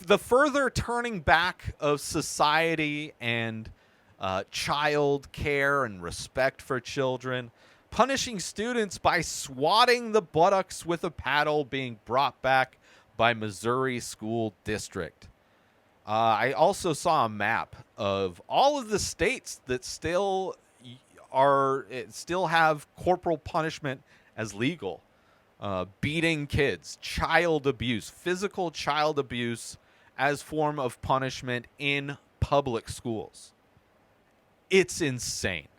the further turning back of society and child care and respect for children, punishing students by swatting the buttocks with a paddle being brought back by Missouri school district. I also saw a map of all of the states that still have corporal punishment as legal. Beating kids, child abuse, physical child abuse as form of punishment in public schools. It's insane.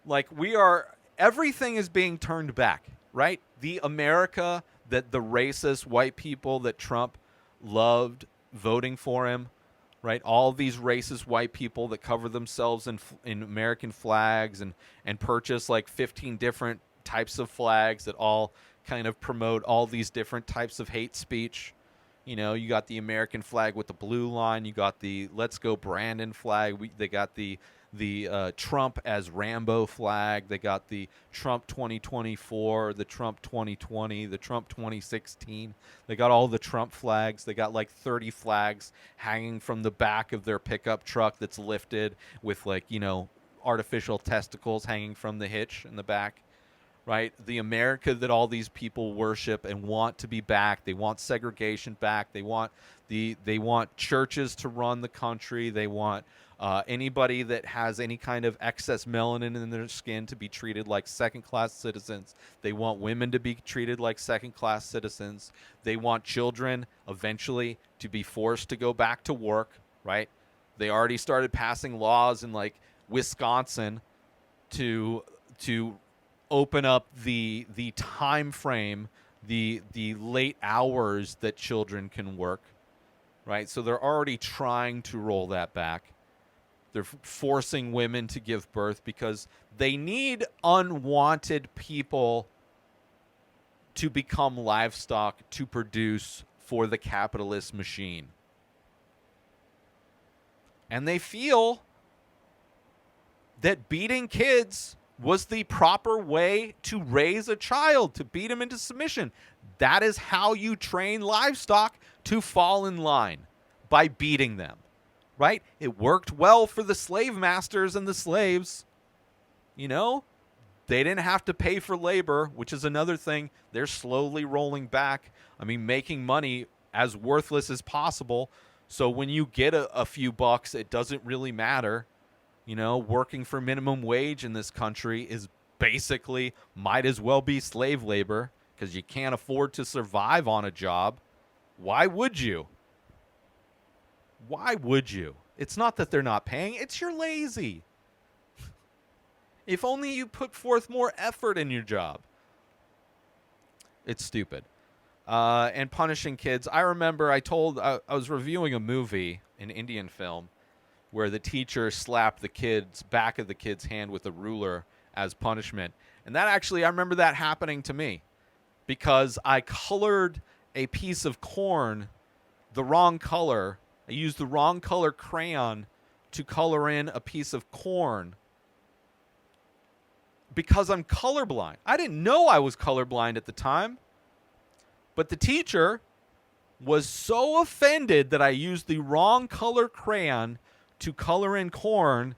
Like, everything is being turned back, right? The America that the racist white people that Trump loved voting for him, right? All these racist white people that cover themselves in American flags and purchase like 15 different types of flags that all kind of promote all these different types of hate speech. You know, you got the American flag with the blue line. You got the Let's Go Brandon flag. They got the Trump as Rambo flag. They got the Trump 2024, the Trump 2020, the Trump 2016. They got all the Trump flags. They got like 30 flags hanging from the back of their pickup truck that's lifted with, like, you know, artificial testicles hanging from the hitch in the back. Right? The America that all these people worship and want to be back. They want segregation back. They want churches to run the country. They want anybody that has any kind of excess melanin in their skin to be treated like second-class citizens. They want women to be treated like second-class citizens. They want children eventually to be forced to go back to work, right? They already started passing laws in like Wisconsin to open up the time frame, the late hours that children can work, right? So they're already trying to roll that back. They're forcing women to give birth because they need unwanted people to become livestock to produce for the capitalist machine. And they feel that beating kids was the proper way to raise a child, to beat him into submission. That is how you train livestock to fall in line, by beating them, right? It worked well for the slave masters and the slaves. You know, they didn't have to pay for labor, which is another thing they're slowly rolling back. I mean, making money as worthless as possible. So when you get a few bucks, it doesn't really matter. You know, working for minimum wage in this country is basically, might as well be slave labor because you can't afford to survive on a job. Why would you? Why would you? It's not that they're not paying. It's you're lazy. If only you put forth more effort in your job. It's stupid. And punishing kids. I remember I was reviewing a movie, an Indian film, where the teacher slapped the back of the kid's hand with a ruler as punishment. And that actually, I remember that happening to me because I colored a piece of corn the wrong color. I used the wrong color crayon to color in a piece of corn because I'm colorblind. I didn't know I was colorblind at the time, but the teacher was so offended that I used the wrong color crayon to color in corn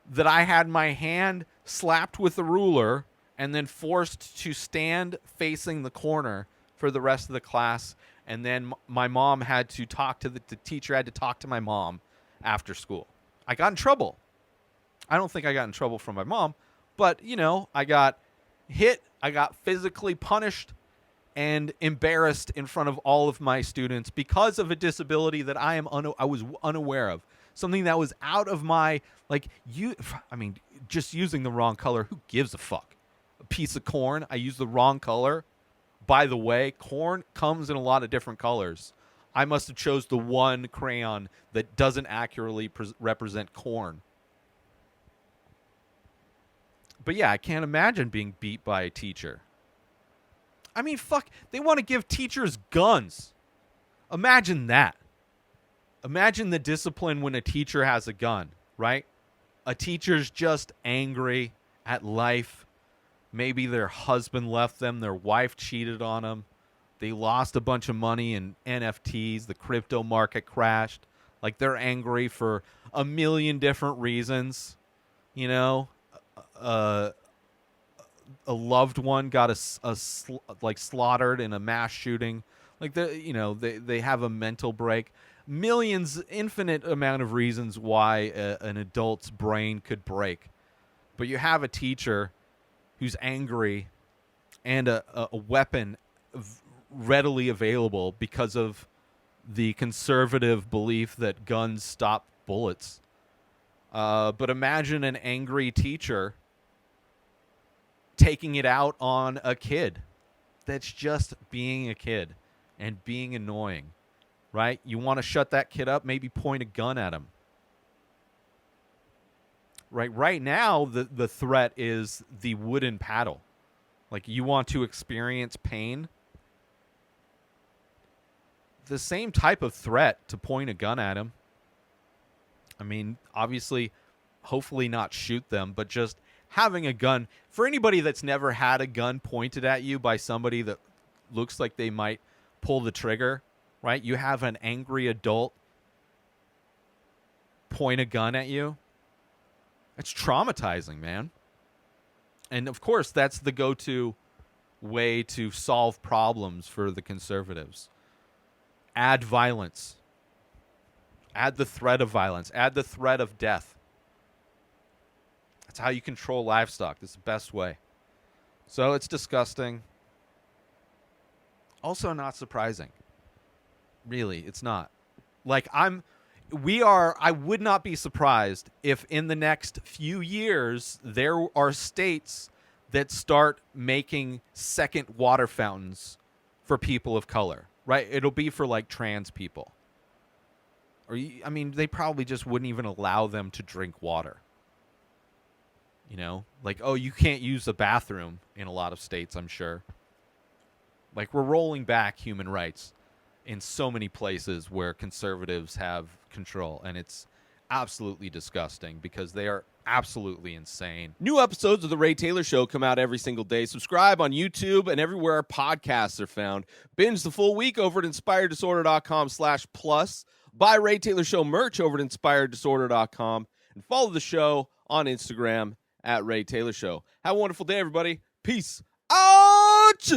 that I had my hand slapped with a ruler and then forced to stand facing the corner for the rest of the class. And then my mom had to talk to the teacher had to talk to my mom after school. I got in trouble. I don't think I got in trouble from my mom, but, you know, I got hit. I got physically punished and embarrassed in front of all of my students because of a disability that I was unaware of. Something that was out of my, just using the wrong color. Who gives a fuck? A piece of corn, I used the wrong color. By the way, corn comes in a lot of different colors. I must have chose the one crayon that doesn't accurately represent corn. But yeah, I can't imagine being beat by a teacher. I mean, fuck, they want to give teachers guns. Imagine that. Imagine the discipline when a teacher has a gun, right? A teacher's just angry at life. Maybe their husband left them, their wife cheated on them, They lost a bunch of money in NFTs. The crypto market crashed. Like, they're angry for a million different reasons. You know, a loved one got slaughtered in a mass shooting. Like, they have a mental break. Millions, infinite amount of reasons why an adult's brain could break. But you have a teacher who's angry and a weapon readily available because of the conservative belief that guns stop bullets. But imagine an angry teacher taking it out on a kid that's just being a kid and being annoying, right? You want to shut that kid up, maybe point a gun at him. Right now, the threat is the wooden paddle. Like, you want to experience pain? The same type of threat to point a gun at him. I mean, obviously, hopefully not shoot them, but just having a gun. For anybody that's never had a gun pointed at you by somebody that looks like they might pull the trigger, right? You have an angry adult point a gun at you. It's traumatizing, man. And of course, that's the go-to way to solve problems for the conservatives. Add violence. Add the threat of violence. Add the threat of death. That's how you control livestock. That's the best way. So it's disgusting. Also not surprising. Really, it's not. Like, I would not be surprised if in the next few years there are states that start making second water fountains for people of color, right? It'll be for like trans people. Or, I mean, they probably just wouldn't even allow them to drink water. You know, like, oh, you can't use the bathroom in a lot of states, I'm sure. Like, we're rolling back human rights in so many places where conservatives have control, and it's absolutely disgusting because they are absolutely insane. New episodes of The Ray Taylor Show come out every single day. Subscribe on YouTube and everywhere our podcasts are found. Binge the full week over at inspireddisorder.com/plus. Buy Ray Taylor Show merch over at inspireddisorder.com. And follow the show on Instagram at Ray Taylor Show. Have a wonderful day, everybody. Peace out!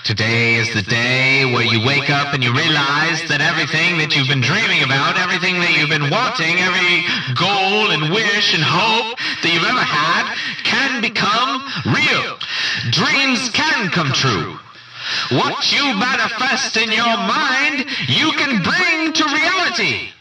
Today is the day where you wake up and you realize that everything that you've been dreaming about, everything that you've been wanting, every goal and wish and hope that you've ever had can become real. Dreams can come true. What you manifest in your mind, you can bring to reality.